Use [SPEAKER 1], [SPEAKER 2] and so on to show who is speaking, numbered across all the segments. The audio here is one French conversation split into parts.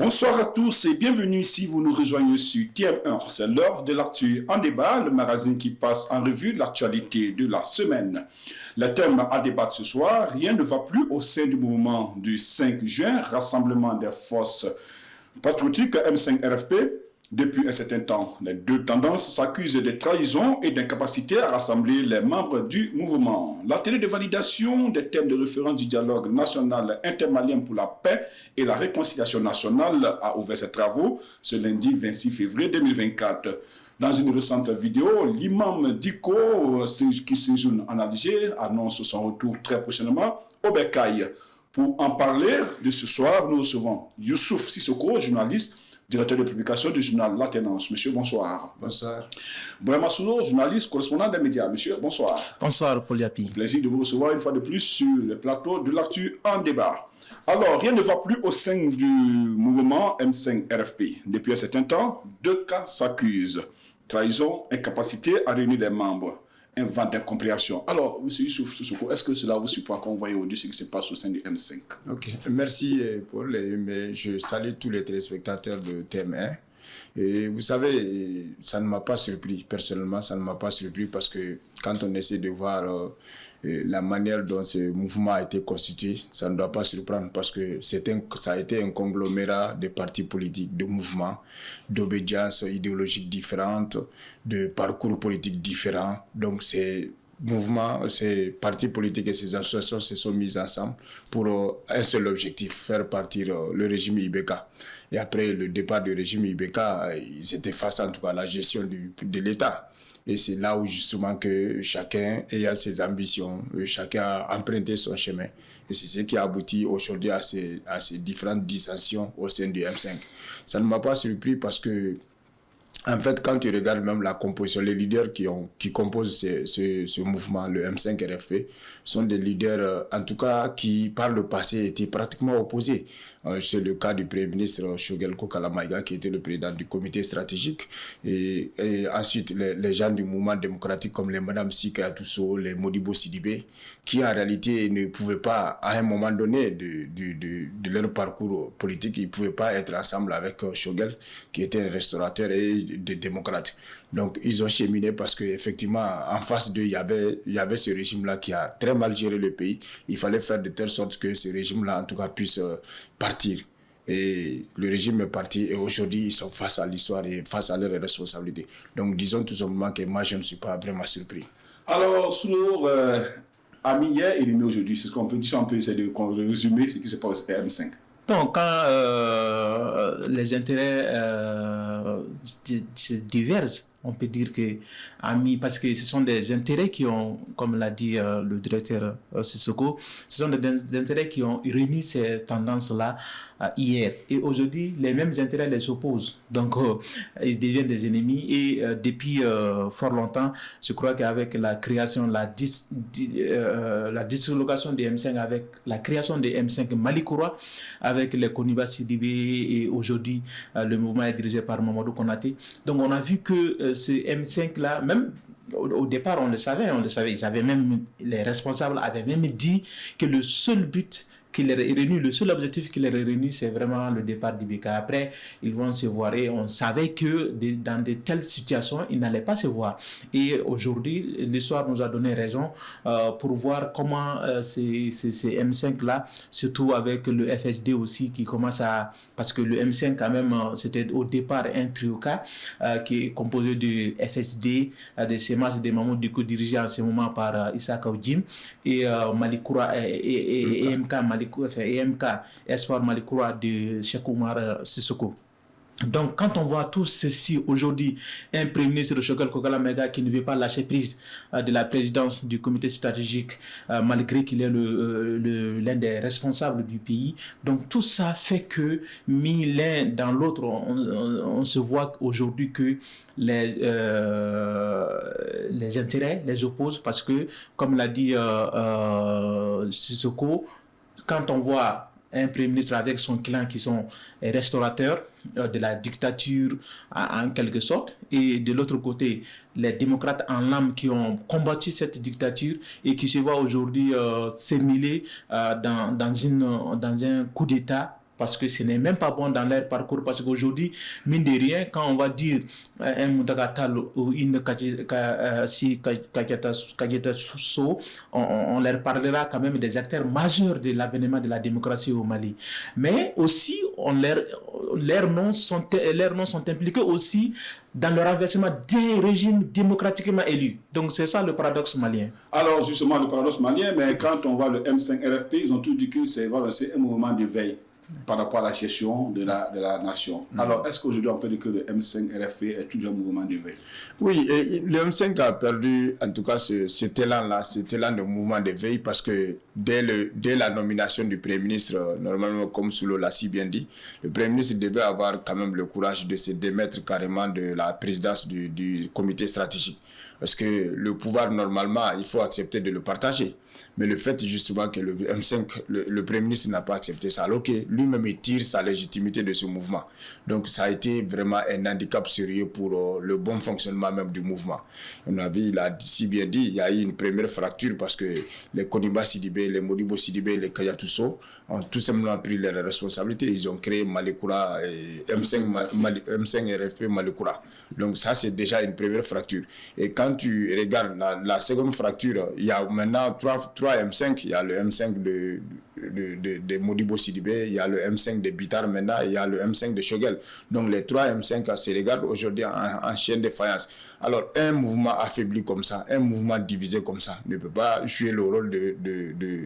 [SPEAKER 1] Bonsoir à tous et bienvenue si vous nous rejoignez sur TM1. C'est l'heure de l'actu en débat, le magazine qui passe en revue l'actualité de la semaine. Le thème à débattre ce soir, rien ne va plus au sein du mouvement du 5 juin, rassemblement des forces patriotiques M5 RFP. Depuis un certain temps, les deux tendances s'accusent de trahison et d'incapacité à rassembler les membres du mouvement. L'atelier de validation des thèmes de référence du dialogue national intermalien pour la paix et la réconciliation nationale a ouvert ses travaux ce lundi 26 février 2024. Dans une récente vidéo, l'imam Diko, qui séjourne en Alger, annonce son retour très prochainement au Bercail. Pour en parler de ce soir, nous recevons Youssouf Sissoko, journaliste, directeur de publication du journal La Tendance. Monsieur, bonsoir.
[SPEAKER 2] Bonsoir.
[SPEAKER 1] Boyama Souno, journaliste, correspondant des médias. Monsieur, bonsoir.
[SPEAKER 3] Bonsoir, Paul Yapi.
[SPEAKER 1] Plaisir de vous recevoir une fois de plus sur le plateau de l'actu en débat. Alors, rien ne va plus au sein du mouvement M5 RFP. Depuis un certain temps, deux cas s'accusent. Trahison, incapacité à réunir les membres. Un vent d'incompréhension. Alors, M. Youssouf Sissoko, est-ce que cela vous surprend quand vous voyez aujourd'hui ce qui se passe au sein du M5?
[SPEAKER 2] Ok, merci Paul. Mais je salue tous les téléspectateurs de TM1. Et vous savez, ça ne m'a pas surpris. Personnellement, ça ne m'a pas surpris parce que quand on essaie de voir la manière dont ce mouvement a été constitué, ça ne doit pas surprendre parce que ça a été un conglomérat de partis politiques, de mouvements, d'obédiences idéologiques différentes, de parcours politiques différents. Donc ces mouvements, ces partis politiques et ces associations se sont mis ensemble pour un seul objectif, faire partir le régime Ibeka. Et après le départ du régime Ibeka, ils étaient face en tout cas à la gestion de l'État. Et c'est là où justement que chacun ayant ses ambitions, chacun a emprunté son chemin. Et c'est ce qui a abouti aujourd'hui à ces différentes dissensions au sein du M5. Ça ne m'a pas surpris parce que, en fait, quand tu regardes même la composition, les leaders qui composent ce mouvement, le M5 RFP, sont des leaders, en tout cas, qui par le passé étaient pratiquement opposés. C'est le cas du Premier ministre Choguel Kokala Maïga, qui était le président du comité stratégique. Et ensuite, les gens du mouvement démocratique comme les Madame Sika Atousso, les Modibo Sidibé, qui en réalité ne pouvaient pas, à un moment donné de leur parcours politique, ils ne pouvaient pas être ensemble avec Choguel, qui était un restaurateur et des démocrates. Donc, ils ont cheminé parce qu'effectivement, en face d'eux, il y avait ce régime-là qui a très mal géré le pays. Il fallait faire de telle sorte que ce régime-là, en tout cas, puisse partir. Et le régime est parti et aujourd'hui, ils sont face à l'histoire et face à leurs responsabilités. Donc, disons tout simplement que moi, je ne suis pas vraiment surpris.
[SPEAKER 1] Alors, Sounour, ami hier et ennemi aujourd'hui, c'est ce qu'on peut dire, on peut essayer de résumer ce qui se passe au M5.
[SPEAKER 3] Donc, quand les intérêts se divergent, on peut dire que amis, parce que ce sont des intérêts qui ont, comme l'a dit le directeur Sissoko, ce sont des intérêts qui ont réuni ces tendances-là hier. Et aujourd'hui, les mêmes intérêts les opposent. Donc, ils deviennent des ennemis. Et depuis fort longtemps, je crois qu'avec la création, la dislocation des M5, avec la création des M5 Malikoura, avec les Koniba Sidibé et aujourd'hui, le mouvement est dirigé par Mamadou Konaté. Donc, on a vu que ce M5-là, même au départ, on le savait, ils avaient même, les responsables avaient même dit que le seul but qui les réunit, le seul objectif qui les réunit, c'est vraiment le départ d'Ibeka. Après, ils vont se voir et on savait que dans de telles situations, ils n'allaient pas se voir. Et aujourd'hui, l'histoire nous a donné raison pour voir comment ces M5-là, surtout avec le FSD aussi, qui commence à... Parce que le M5, quand même, c'était au départ un trioca qui est composé de FSD, de Semas, de Mamoud Diko, dirigé en ce moment par Issa Kaoudjim, et Malikoura et EMK Espoir Malikoura de Cheikh Oumar Sissoko. Donc, quand on voit tout ceci aujourd'hui, un Premier ministre Choguel Kokala Maïga qui ne veut pas lâcher prise de la présidence du comité stratégique, malgré qu'il est l'un des responsables du pays. Donc, tout ça fait que, mis l'un dans l'autre, on se voit aujourd'hui que les intérêts les opposent parce que, comme l'a dit Sissoko, quand on voit un Premier ministre avec son clan qui sont restaurateurs de la dictature en quelque sorte, et de l'autre côté les démocrates en l'âme qui ont combattu cette dictature et qui se voient aujourd'hui s'émêler dans un coup d'État parce que ce n'est même pas bon dans leur parcours, parce qu'aujourd'hui, mine de rien, quand on va dire un Moudagatal ou une Kageta Sousso, on leur parlera quand même des acteurs majeurs de l'avènement de la démocratie au Mali. Mais aussi, leurs noms sont impliqués aussi dans le renversement des régimes démocratiquement élus. Donc c'est ça le paradoxe malien.
[SPEAKER 1] Alors justement, le paradoxe malien, mais quand on voit le M5-RFP, ils ont tous dit que c'est un mouvement de veille par rapport à la gestion de la nation. Alors, est-ce qu'aujourd'hui, on peut dire que le M5-RFP est toujours un mouvement de veille?
[SPEAKER 2] Oui, et le M5 a perdu, en tout cas, cet élan-là, cet élan de mouvement de veille, parce que dès la nomination du Premier ministre, normalement, comme Soulo l'a si bien dit, le Premier ministre devait avoir quand même le courage de se démettre carrément de la présidence du comité stratégique. Parce que le pouvoir, normalement, il faut accepter de le partager. Mais le fait justement que le M5, le Premier ministre n'a pas accepté ça, alors que lui-même il tire sa légitimité de ce mouvement. Donc ça a été vraiment un handicap sérieux pour le bon fonctionnement même du mouvement. On a vu, il a si bien dit, il y a eu une première fracture parce que les Koniba Sidibé, les Modibo Sidibé, les Kayatusso ont tout simplement pris leurs responsabilités. Ils ont créé Malekura et M5 RFP Malekura. Donc ça c'est déjà une première fracture. Et quand tu regardes la seconde fracture, il y a maintenant trois M5, il y a le M5 de Modibo Sidibé, il y a le M5 de Bitar maintenant, il y a le M5 de Shogel. Donc les trois M5 se regardent aujourd'hui en chaîne de faïence. Alors un mouvement affaibli comme ça, un mouvement divisé comme ça, ne peut pas jouer le rôle de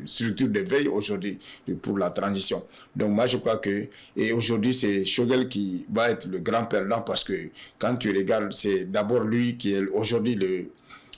[SPEAKER 2] structure de veille aujourd'hui pour la transition. Donc moi je crois que, et aujourd'hui c'est Shogel qui va être le grand perdant parce que quand tu regardes, c'est d'abord lui qui est aujourd'hui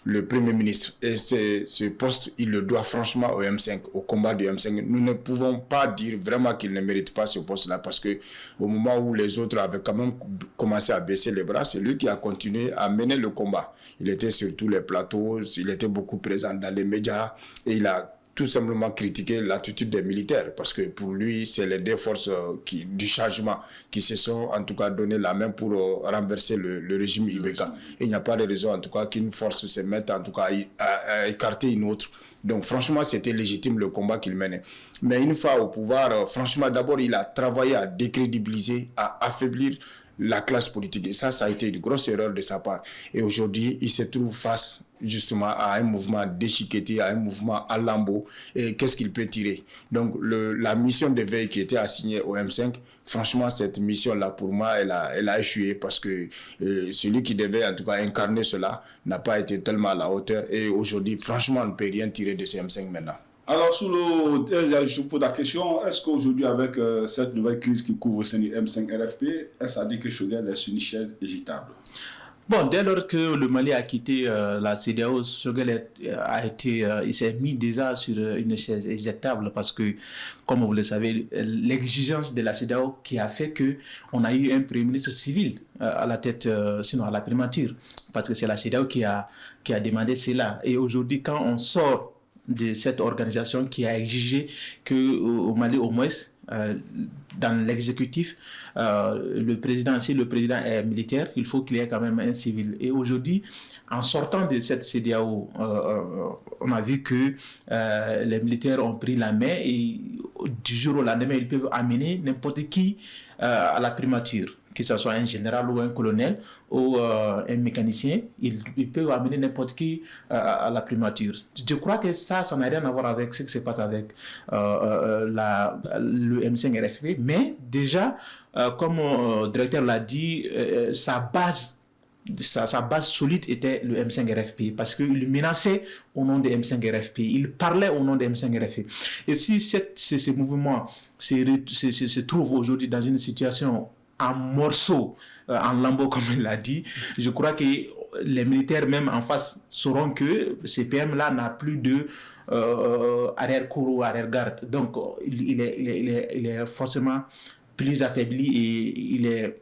[SPEAKER 2] le Premier ministre. Et ce poste, il le doit franchement au M5, au combat du M5. Nous ne pouvons pas dire vraiment qu'il ne mérite pas ce poste-là parce que au moment où les autres avaient quand même commencé à baisser les bras, c'est lui qui a continué à mener le combat. Il était sur tous les plateaux, il était beaucoup présent dans les médias et il a tout simplement critiquer l'attitude des militaires parce que pour lui, c'est les deux forces du changement qui se sont en tout cas donné la main pour renverser le régime Ibeka. Et il n'y a pas de raison en tout cas qu'une force se mette en tout cas à écarter une autre. Donc franchement, c'était légitime le combat qu'il menait. Mais une fois au pouvoir, franchement, d'abord, il a travaillé à décrédibiliser, à affaiblir la classe politique. Et ça a été une grosse erreur de sa part. Et aujourd'hui, il se trouve face justement à un mouvement déchiqueté, à un mouvement à lambeaux. Et qu'est-ce qu'il peut tirer? Donc la mission de veille qui était assignée au M5, franchement, cette mission-là, pour moi, elle a échoué parce que celui qui devait en tout cas incarner cela n'a pas été tellement à la hauteur. Et aujourd'hui, franchement, on ne peut rien tirer de ce M5 maintenant.
[SPEAKER 1] Alors, je vous pose la question, est-ce qu'aujourd'hui, avec cette nouvelle crise qui couvre le M5-RFP, est-ce à dire que Shogel est sur une chaise éjectable?
[SPEAKER 3] Bon, dès lors que le Mali a quitté la CEDEAO, Shogel il s'est mis déjà sur une chaise éjectable parce que, comme vous le savez, l'exigence de la CEDEAO qui a fait qu'on a eu un Premier ministre civil à la tête, sinon à la primature, parce que c'est la CEDEAO qui a demandé cela. Et aujourd'hui, quand on sort de cette organisation qui a exigé qu'au Mali, au moins, dans l'exécutif, si le président est militaire, il faut qu'il y ait quand même un civil. Et aujourd'hui, en sortant de cette CEDEAO, on a vu que les militaires ont pris la main et du jour au lendemain, ils peuvent amener n'importe qui à la primature, que ce soit un général ou un colonel ou un mécanicien, ils peuvent amener n'importe qui à la primature. Je crois que ça n'a rien à voir avec ce qui se passe avec le M5-RFP, mais déjà, comme le directeur l'a dit, sa base solide était le M5-RFP parce qu'il menaçait au nom de M5-RFP, il parlait au nom de M5-RFP. Et si ce mouvement se trouve aujourd'hui dans une situation en morceaux, en lambeaux comme il l'a dit, je crois que les militaires même en face sauront que ce PM-là n'a plus de arrière-cour ou arrière-garde. Donc il est forcément plus affaibli et il est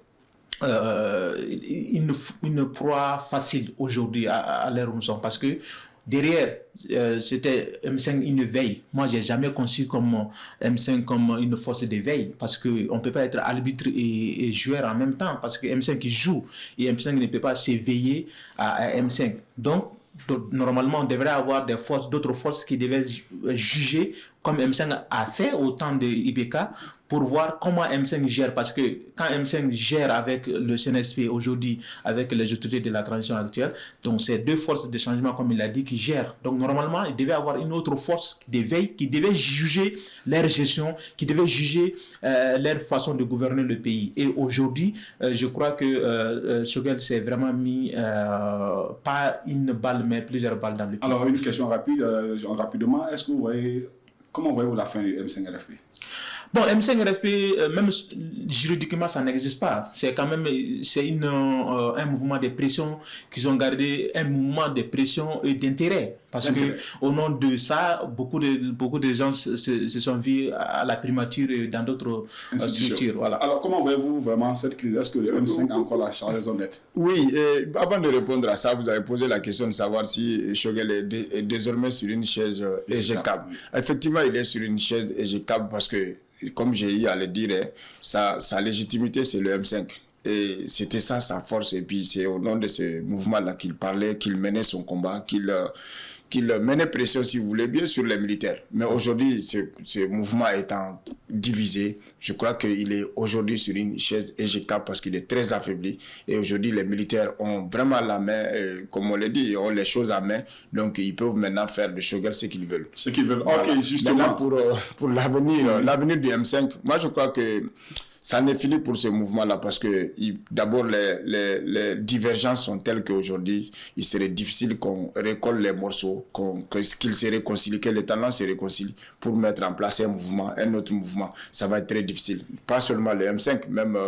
[SPEAKER 3] une proie facile aujourd'hui à l'heure où nous sommes parce que derrière, c'était M5 une veille. Moi, j'ai jamais conçu comme M5 comme une force de veille parce qu'on ne peut pas être arbitre et joueur en même temps parce que M5 qui joue et M5 ne peut pas s'éveiller à M5. Donc, normalement, on devrait avoir d'autres forces qui devaient juger comme M5 a fait au temps de IBK pour voir comment M5 gère. Parce que quand M5 gère avec le CNSP aujourd'hui, avec les autorités de la transition actuelle, donc c'est deux forces de changement, comme il a dit, qui gèrent. Donc normalement, il devait avoir une autre force de veille qui devait juger leur gestion, qui devait juger leur façon de gouverner le pays. Et aujourd'hui, je crois que Choguel s'est vraiment mis pas une balle, mais plusieurs balles dans le pied.
[SPEAKER 1] Alors, une question rapide, rapidement. Est-ce que vous voyez, comment voyez-vous la fin du M5-RFP?
[SPEAKER 3] Bon, M5-RFP, même juridiquement, ça n'existe pas. C'est quand même un mouvement de pression qu'ils ont gardé, un mouvement de pression et d'intérêt. Parce que au nom de ça, beaucoup de gens se sont vus à la primature et dans d'autres structures. Voilà.
[SPEAKER 1] Alors, comment voyez-vous vraiment cette crise? Est-ce que le M5 a encore la raison d'être?
[SPEAKER 2] Oui, avant de répondre à ça, vous avez posé la question de savoir si Choguel est désormais sur une chaise éjectable. Effectivement, il est sur une chaise éjectable parce que, comme j'ai eu à le dire, sa légitimité, c'est le M5. Et c'était ça sa force. Et puis, c'est au nom de ce mouvement-là qu'il parlait, qu'il menait son combat, qu'il menait pression, si vous voulez bien, sur les militaires. Mais aujourd'hui, ce mouvement étant divisé, je crois qu'il est aujourd'hui sur une chaise éjectable parce qu'il est très affaibli. Et aujourd'hui, les militaires ont vraiment la main, comme on l'a dit, ils ont les choses à main. Donc, ils peuvent maintenant faire de Choguel ce qu'ils veulent.
[SPEAKER 1] Ce qu'ils veulent.
[SPEAKER 2] Voilà.
[SPEAKER 1] Ok, justement.
[SPEAKER 2] Maintenant, pour l'avenir du M5, moi, je crois que ça n'est fini pour ce mouvement-là parce que d'abord les divergences sont telles qu'aujourd'hui il serait difficile qu'on récolte les morceaux, qu'ils se réconcilient, que les talents se réconcilient pour mettre en place un autre mouvement. Ça va être très difficile. Pas seulement le M5, même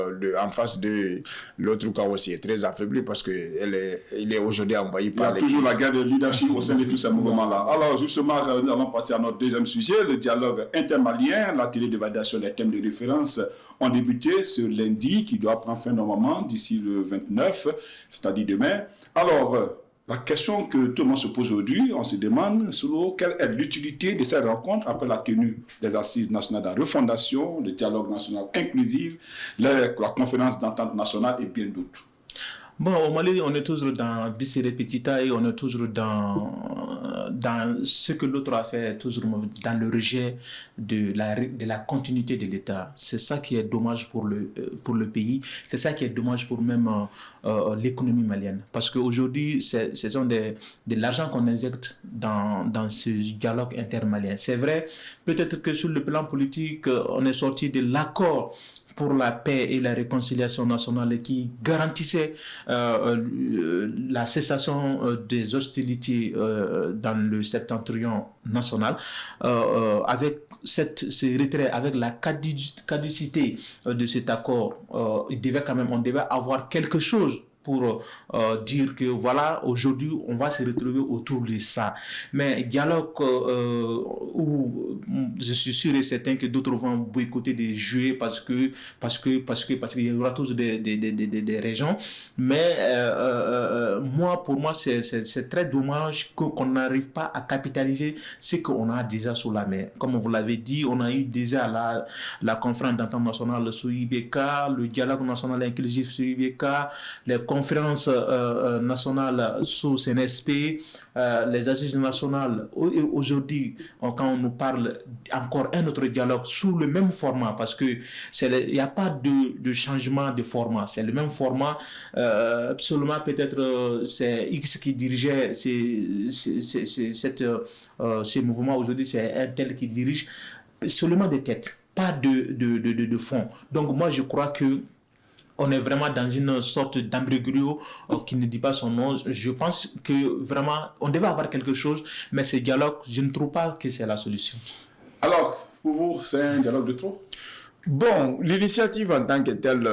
[SPEAKER 2] en face de l'autre cas aussi est très affaibli parce que il est aujourd'hui envoyé par les...
[SPEAKER 1] Il y a toujours la guerre de leadership au sein de tous ces mouvements-là. Alors justement, nous allons partir à notre deuxième sujet, le dialogue intermalien, l'atelier de validation des thèmes de référence ont débuté ce lundi qui doit prendre fin normalement d'ici le 29, c'est-à-dire demain. Alors, la question que tout le monde se pose aujourd'hui, on se demande quelle est l'utilité de cette rencontre après la tenue des assises nationales de la refondation, le dialogue national inclusif, la conférence d'entente nationale et bien d'autres.
[SPEAKER 3] Bon, au Mali, on est toujours dans bis et repetita et on est toujours dans ce que l'autre a fait, toujours dans le rejet de la continuité de l'État. C'est ça qui est dommage pour le pays, c'est ça qui est dommage pour même l'économie malienne. Parce qu'aujourd'hui, ce sont de l'argent qu'on injecte dans ce dialogue intermalien. C'est vrai, peut-être que sur le plan politique, on est sorti de l'accord pour la paix et la réconciliation nationale qui garantissait la cessation des hostilités dans le septentrion national, avec ce retrait, avec la caducité de cet accord, on devait avoir quelque chose pour dire que voilà, aujourd'hui, on va se retrouver autour de ça. Mais dialogue où je suis sûr et certain que d'autres vont boycotter des jeux parce qu'il y aura toujours des régions. Mais pour moi, c'est très dommage qu'on n'arrive pas à capitaliser ce qu'on a déjà sous la main. Comme vous l'avez dit, on a eu déjà la conférence d'entente nationale sous IBK, le dialogue national inclusif sous IBK, les conférences nationales sous CNSP, les assises nationales. Aujourd'hui, quand on nous parle encore un autre dialogue sous le même format, parce que il n'y a pas de changement de format, c'est le même format. Absolument, peut-être c'est X qui dirigeait ce mouvement. Aujourd'hui, c'est un tel qui dirige, seulement des têtes, pas de fond. Donc moi, je crois que on est vraiment dans une sorte d'embrygo qui ne dit pas son nom. Je pense que vraiment, on devait avoir quelque chose, mais ce dialogue, je ne trouve pas que c'est la solution.
[SPEAKER 1] Alors, pour vous, c'est un dialogue de trop?
[SPEAKER 2] Bon, l'initiative en tant que telle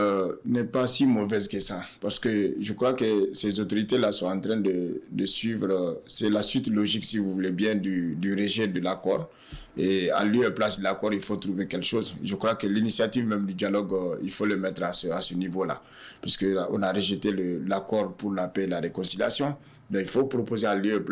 [SPEAKER 2] n'est pas si mauvaise que ça, parce que je crois que ces autorités-là sont en train de suivre, c'est la suite logique, si vous voulez bien, du rejet de l'accord. Et à lieu et place de l'accord, il faut trouver quelque chose. Je crois que l'initiative même du dialogue, il faut le mettre à ce niveau-là, puisqu'on a rejeté l'accord pour la paix et la réconciliation. Donc il faut proposer à lieu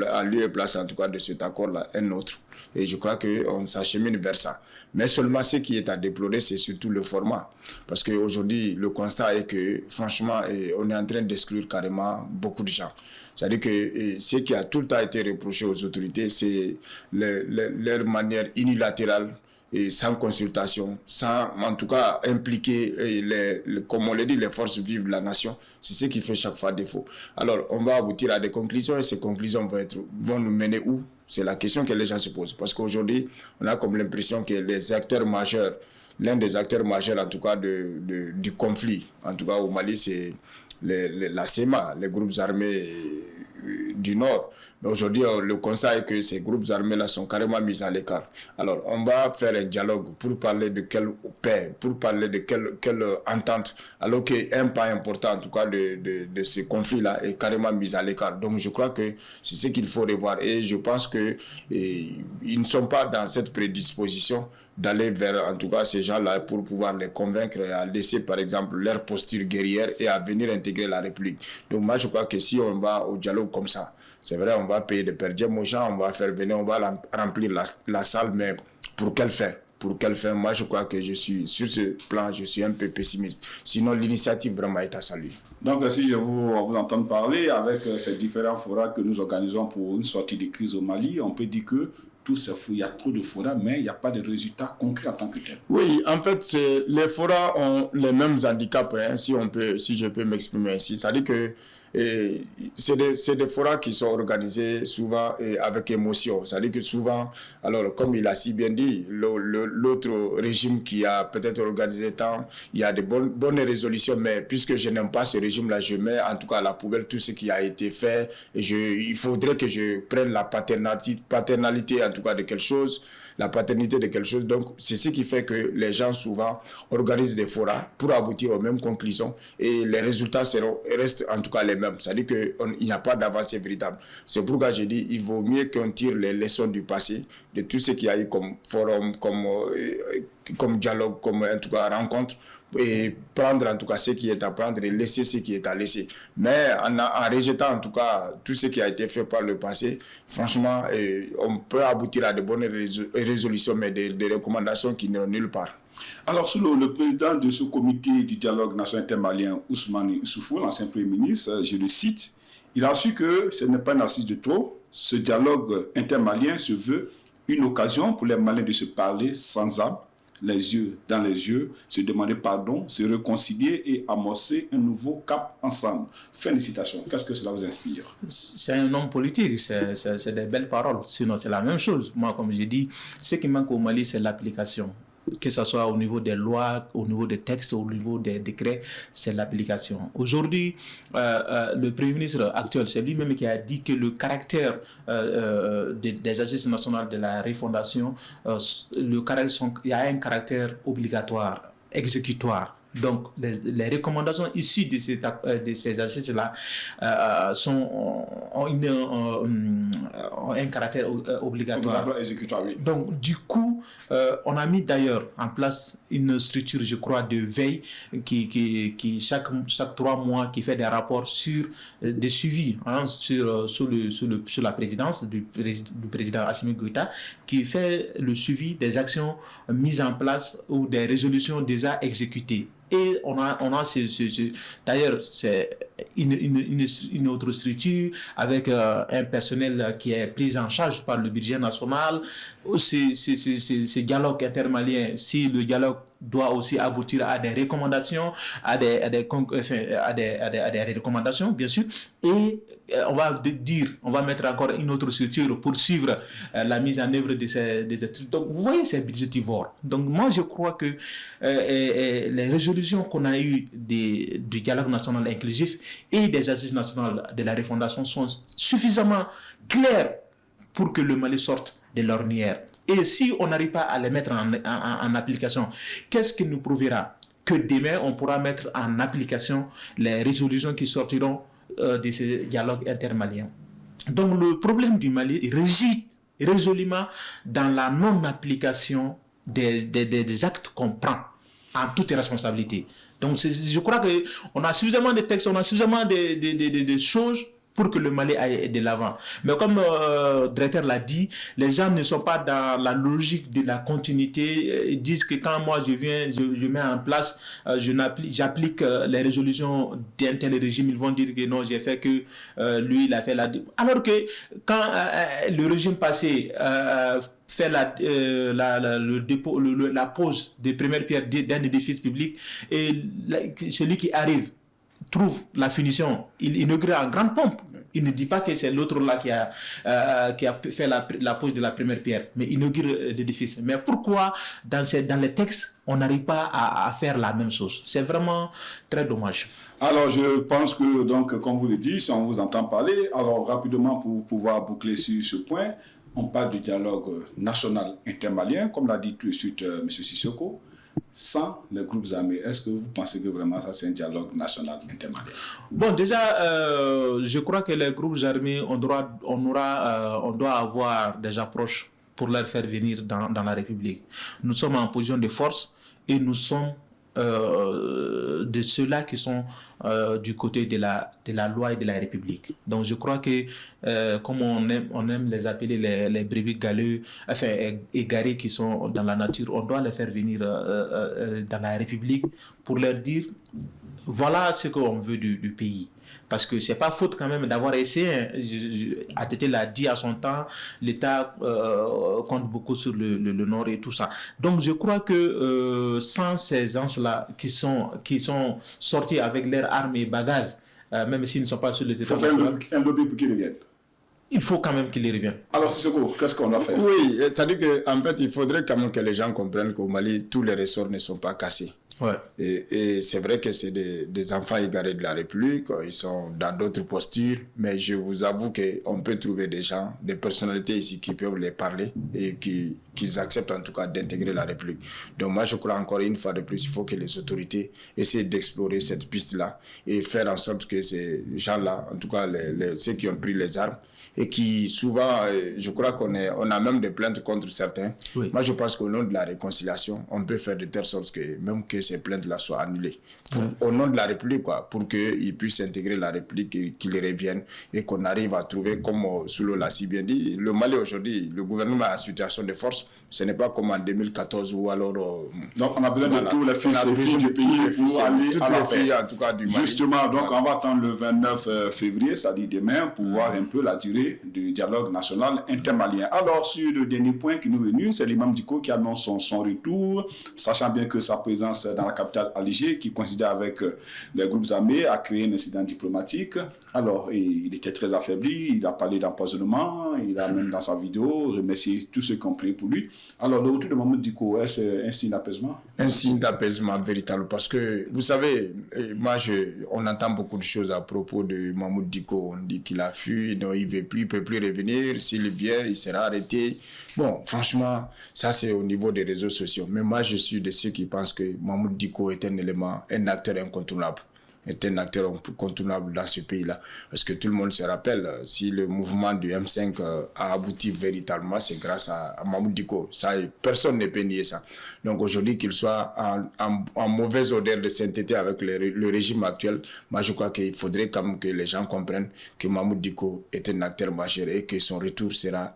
[SPEAKER 2] et place, en tout cas, de cet accord-là, un autre. Et je crois qu'on s'achemine vers ça. Mais seulement ce qui est à déplorer, c'est surtout le format. Parce qu'aujourd'hui, le constat est que, franchement, on est en train d'exclure carrément beaucoup de gens. C'est-à-dire que ce qui a tout le temps été reproché aux autorités, c'est leur manière unilatérale et sans consultation, sans en tout cas impliquer, comme on l'a dit, les forces vives de la nation. C'est ce qui fait chaque fois défaut. Alors, on va aboutir à des conclusions et ces conclusions vont nous mener où? C'est la question que les gens se posent. Parce qu'aujourd'hui, on a comme l'impression que les acteurs majeurs, l'un des acteurs majeurs en tout cas du conflit, en tout cas au Mali, c'est la CEMA, les groupes armés du Nord. Mais aujourd'hui, le constat est que ces groupes armés-là sont carrément mis à l'écart. Alors, on va faire un dialogue pour parler de quelle paix, pour parler de quelle entente, alors qu'un pas important, en tout cas, de ce conflit-là est carrément mis à l'écart. Donc, je crois que c'est ce qu'il faut revoir. Et je pense qu'ils ne sont pas dans cette prédisposition d'aller vers, en tout cas, ces gens-là pour pouvoir les convaincre et à laisser, par exemple, leur posture guerrière et à venir intégrer la République. Donc, moi, je crois que si on va au dialogue comme ça, c'est vrai, on va payer des per diem aux gens, on va faire venir, on va remplir la salle, mais pour quelle fin? Pour quelle fin? Moi, je crois que sur ce plan, je suis un peu pessimiste. Sinon, l'initiative vraiment est à saluer.
[SPEAKER 1] Donc, si je vous entends parler avec ces différents forats que nous organisons pour une sortie de crise au Mali, on peut dire que il y a trop de forats, mais il n'y a pas de résultats concrets en tant que tel.
[SPEAKER 2] Oui, en fait, les forats ont les mêmes handicaps, hein, si je peux m'exprimer ainsi. C'est-à-dire que c'est des forats qui sont organisés souvent avec émotion. C'est-à-dire que souvent, alors comme il a si bien dit, l'autre régime qui a peut-être organisé tant, il y a de bonnes résolutions, mais puisque je n'aime pas ce régime-là, je mets en tout cas à la poubelle tout ce qui a été fait. Et il faudrait que je prenne la paternalité en tout cas de quelque chose, la paternité de quelque chose. Donc, c'est ce qui fait que les gens souvent organisent des forats pour aboutir aux mêmes conclusions et les résultats restent en tout cas les mêmes. C'est-à-dire qu'il n'y a pas d'avancée véritable. C'est pourquoi j'ai dit il vaut mieux qu'on tire les leçons du passé, de tout ce qu'il y a eu comme forum, comme dialogue, comme en tout cas rencontre, et prendre en tout cas ce qui est à prendre et laisser ce qui est à laisser. Mais en rejetant en tout cas tout ce qui a été fait par le passé, franchement, on peut aboutir à de bonnes résolutions, mais des recommandations qui n'ont nulle part.
[SPEAKER 1] Alors, selon le président de ce comité du dialogue national intermalien, Ousmane Issoufou, l'ancien Premier ministre, je le cite, il a su que ce n'est pas une assise de trop. Ce dialogue intermalien se veut une occasion pour les Maliens de se parler sans âme, les yeux dans les yeux, se demander pardon, se réconcilier et amorcer un nouveau cap ensemble. Fin de citation. Qu'est-ce que cela vous inspire?
[SPEAKER 3] C'est un homme politique, c'est des belles paroles. Sinon, c'est la même chose. Moi, comme je dis, ce qui manque au Mali, c'est l'application. Que ce soit au niveau des lois, au niveau des textes, au niveau des décrets, c'est l'application. Aujourd'hui, le Premier ministre actuel, c'est lui-même qui a dit que le caractère des assises nationales de la refondation, il y a un caractère obligatoire, exécutoire. Donc, les recommandations issues de ces assises-là ont un caractère obligatoire.
[SPEAKER 1] Exécutoire, oui.
[SPEAKER 3] Donc, du coup, on a mis d'ailleurs en place une structure, je crois, de veille qui chaque 3 mois, qui fait des rapports sur des suivis sous la présidence du président Assimi Goïta, qui fait le suivi des actions mises en place ou des résolutions déjà exécutées. Et on a d'ailleurs, c'est une autre structure avec un personnel qui est pris en charge par le budget national. Ces dialogues intermaliens, si le dialogue doit aussi aboutir à des recommandations, à des recommandations, bien sûr, et on va mettre encore une autre structure pour suivre la mise en œuvre de ces trucs. Donc, vous voyez, c'est budgétivore. Donc, moi, je crois que les résolutions qu'on a eues du dialogue national inclusif et des assises nationales de la refondation sont suffisamment claires pour que le Mali sorte de l'ornière. Et si on n'arrive pas à les mettre en application, qu'est-ce qui nous prouvera que demain, on pourra mettre en application les résolutions qui sortiront de ces dialogues intermaliens? Donc, le problème du Mali réside résolument dans la non-application des actes qu'on prend en toute responsabilité. Donc, je crois qu'on a suffisamment de textes, on a suffisamment de choses pour que le Mali aille de l'avant. Mais comme Dretter l'a dit, les gens ne sont pas dans la logique de la continuité. Ils disent que quand moi je viens, je mets en place, j'applique les résolutions d'un tel régime, ils vont dire que non, j'ai fait que lui, il a fait la... Alors que quand le régime passé fait le dépôt, la pose des premières pierres d'un édifice public, et celui qui arrive trouve la finition, il inaugure en grande pompe. Il ne dit pas que c'est l'autre là qui a fait la pose de la première pierre, mais il inaugure l'édifice. Mais pourquoi dans les textes, on n'arrive pas à faire la même chose? C'est vraiment très dommage.
[SPEAKER 1] Alors, je pense que, donc, comme vous le dites, si on vous entend parler, alors rapidement, pour pouvoir boucler sur ce point, on parle du dialogue national intermalien, comme l'a dit tout de suite M. Sissoko, sans les groupes armés. Est-ce que vous pensez que vraiment ça, c'est un dialogue national intermalien?
[SPEAKER 3] Bon, déjà, je crois que les groupes armés, on doit avoir des approches pour leur faire venir dans la République. Nous sommes en position de force et nous sommes de ceux-là qui sont du côté de la loi et de la République. Donc je crois que comme on aime les appeler les brebis galeux, enfin égarés qui sont dans la nature, on doit les faire venir dans la République pour leur dire voilà ce qu'on veut du pays. Parce que c'est pas faute quand même d'avoir essayé. ATT l'a dit à son temps, l'État compte beaucoup sur le Nord et tout ça. Donc je crois que sans ces gens-là qui sont sortis avec leurs armes et bagages, même s'ils ne sont pas sur le territoire.
[SPEAKER 1] Il faut faire un lobby pour qu'ils reviennent.
[SPEAKER 3] Il faut quand même qu'ils reviennent.
[SPEAKER 1] Alors Sissoko, qu'est-ce qu'on doit faire?
[SPEAKER 2] Oui, c'est-à-dire qu'en fait, il faudrait quand même que les gens comprennent qu'au Mali, tous les ressorts ne sont pas cassés.
[SPEAKER 3] Ouais.
[SPEAKER 2] Et c'est vrai que c'est des enfants égarés de la République, ils sont dans d'autres postures, mais je vous avoue qu'on peut trouver des gens, des personnalités ici qui peuvent les parler et qu'ils acceptent en tout cas d'intégrer la République. Donc moi je crois encore une fois de plus, il faut que les autorités essaient d'explorer cette piste-là et faire en sorte que ces gens-là, en tout cas ceux qui ont pris les armes, et qui souvent, je crois qu'on a même des plaintes contre certains. Oui. Moi, je pense qu'au nom de la réconciliation, on peut faire de telle sorte que même que ces plaintes-là soient annulées. Au nom de la République, quoi, pour qu'ils puissent intégrer la République, qu'ils reviennent et qu'on arrive à trouver, comme Soulo l'a si bien dit, le Mali aujourd'hui, le gouvernement a une situation de force. Ce n'est pas comme en 2014 ou alors...
[SPEAKER 1] donc on a besoin de tous les fils et filles du pays pour aller à la paix.
[SPEAKER 2] En tout cas, du Mali.
[SPEAKER 1] Justement, donc on va attendre le 29 février, c'est-à-dire demain, pour voir un peu la durée du dialogue national intermalien. Alors, sur le dernier point qui nous est venu, c'est l'imam Dicko qui annonce son retour, sachant bien que sa présence dans la capitale Alger, qui considère avec les groupes armés, a créé un incident diplomatique. Alors, il était très affaibli, il a parlé d'empoisonnement, il a même dans sa vidéo remercié tous ceux qui ont prié pour lui. Alors, le retour de Mamoud Dicko, est-ce un signe d'apaisement?
[SPEAKER 2] Un signe d'apaisement véritable, parce que, vous savez, moi, on entend beaucoup de choses à propos de Mamoud Dicko. On dit qu'il a fui, non, il ne peut plus revenir. S'il vient, il sera arrêté. Bon, franchement, ça, c'est au niveau des réseaux sociaux. Mais moi, je suis de ceux qui pensent que Mamoud Dicko est un élément, un acteur incontournable. Est un acteur incontournable dans ce pays-là. Parce que tout le monde se rappelle, si le mouvement du M5 a abouti véritablement, c'est grâce à Mamoud Dicko. Ça, personne ne peut nier ça. Donc aujourd'hui, qu'il soit en mauvaise odeur de sainteté avec le régime actuel, moi je crois qu'il faudrait quand même que les gens comprennent que Mamoud Dicko est un acteur majeur et que son retour sera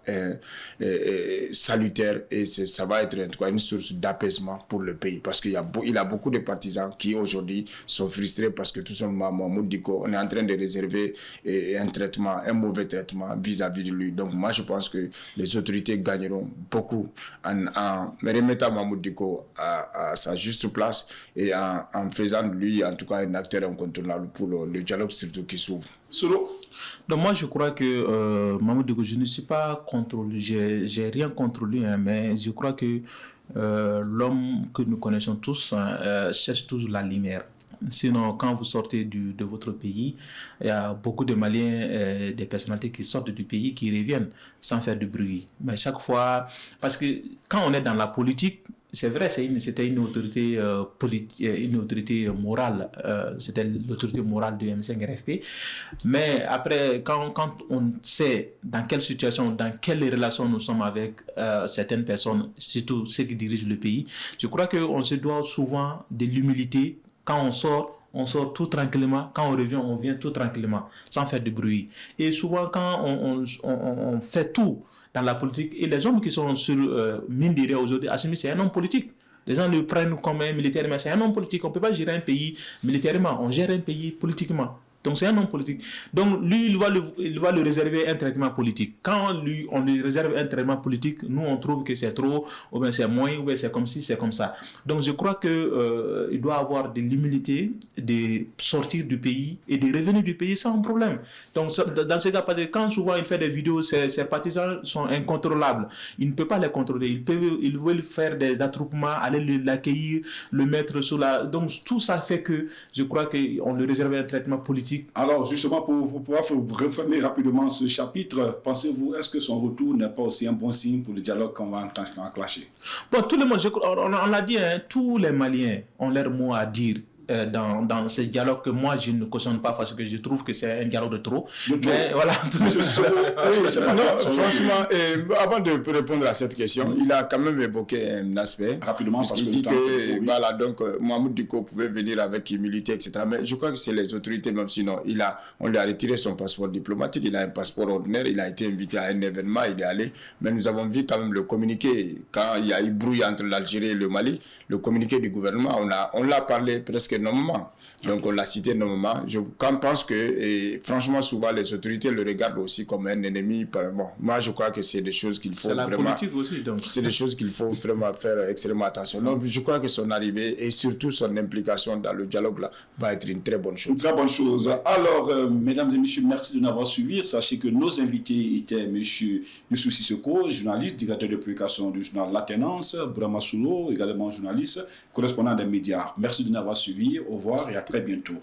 [SPEAKER 2] salutaire et ça va être en tout cas une source d'apaisement pour le pays. Parce qu'il a beaucoup de partisans qui aujourd'hui sont frustrés parce que tout simplement, Mamoud Dicko, on est en train de réserver un mauvais traitement vis-à-vis de lui. Donc moi, je pense que les autorités gagneront beaucoup en remettant Mamoud Dicko à sa juste place et en faisant de lui, en tout cas, un acteur incontournable pour le dialogue surtout qui s'ouvre.
[SPEAKER 1] Solo.
[SPEAKER 3] Donc moi, je crois que Mamoud Dicko, je ne suis pas contre lui, j'ai rien contre lui, hein, mais je crois que l'homme que nous connaissons tous cherche toujours la lumière. Sinon, quand vous sortez de votre pays, il y a beaucoup de Maliens, des personnalités qui sortent du pays, qui reviennent sans faire de bruit. Mais chaque fois, parce que quand on est dans la politique, c'est vrai, c'était une autorité une autorité morale, c'était l'autorité morale du M5-RFP. Mais après, quand on sait dans quelle situation, dans quelle relation nous sommes avec certaines personnes, surtout ceux qui dirigent le pays, je crois qu'on se doit souvent de l'humilité. Quand on sort, on sort tout tranquillement. Quand on revient, on vient tout tranquillement, sans faire de bruit. Et souvent, quand on fait tout dans la politique, et les hommes qui sont sur mine de rien aujourd'hui, Assimi, c'est un homme politique. Les gens le prennent comme un militaire, mais c'est un homme politique. On ne peut pas gérer un pays militairement, on gère un pays politiquement. Donc c'est un homme politique. Donc lui, il va le réserver un traitement politique. Quand lui, on lui réserve un traitement politique, nous, on trouve que c'est trop, ou bien c'est moins, ou bien c'est comme ci, c'est comme ça. Donc je crois qu'il doit avoir de l'humilité de sortir du pays et de revenir du pays sans problème. Donc dans ce cas, quand souvent il fait des vidéos, ses partisans sont incontrôlables. Il ne peut pas les contrôler. Ils veulent faire des attroupements, aller l'accueillir, le mettre sous la... Donc tout ça fait que je crois qu'on lui réserve un traitement politique.
[SPEAKER 1] Alors, justement, pour pouvoir refermer rapidement ce chapitre, pensez-vous, est-ce que son retour n'est pas aussi un bon signe pour le dialogue qu'on va enclencher?
[SPEAKER 3] Bon, tout le monde, on l'a dit, hein, tous les Maliens ont leur mot à dire dans ce dialogue que moi je ne cautionne pas parce que je trouve que c'est un dialogue de trop. Mais voilà.
[SPEAKER 2] Franchement, avant de répondre à cette question, il a quand même évoqué un aspect.
[SPEAKER 1] Rapidement, parce
[SPEAKER 2] qu'il dit que voilà, donc Mohamed Diko pouvait venir avec humilité, etc. Mais je crois que c'est les autorités, même sinon, on lui a retiré son passeport diplomatique, il a un passeport ordinaire, il a été invité à un événement, il est allé. Mais nous avons vu quand même le communiqué, quand il y a eu brouille entre l'Algérie et le Mali, le communiqué du gouvernement, on l'a parlé presque nommément. Donc on l'a cité nommément. Je pense que, franchement, souvent les autorités le regardent aussi comme un ennemi. Bon, moi je crois que c'est des choses qu'il faut vraiment...
[SPEAKER 3] C'est la politique aussi, donc.
[SPEAKER 2] C'est des choses qu'il faut vraiment faire extrêmement attention. Donc je crois que son arrivée et surtout son implication dans le dialogue là va être une très bonne chose.
[SPEAKER 1] Une très bonne chose. Alors, mesdames et messieurs, merci de nous avoir suivis. Sachez que nos invités étaient M. Youssou Sissoko, journaliste, directeur de publication du journal La Tenance, Brahma Soulo, également journaliste, correspondant des médias. Merci de nous avoir suivis. Au revoir et à très bientôt.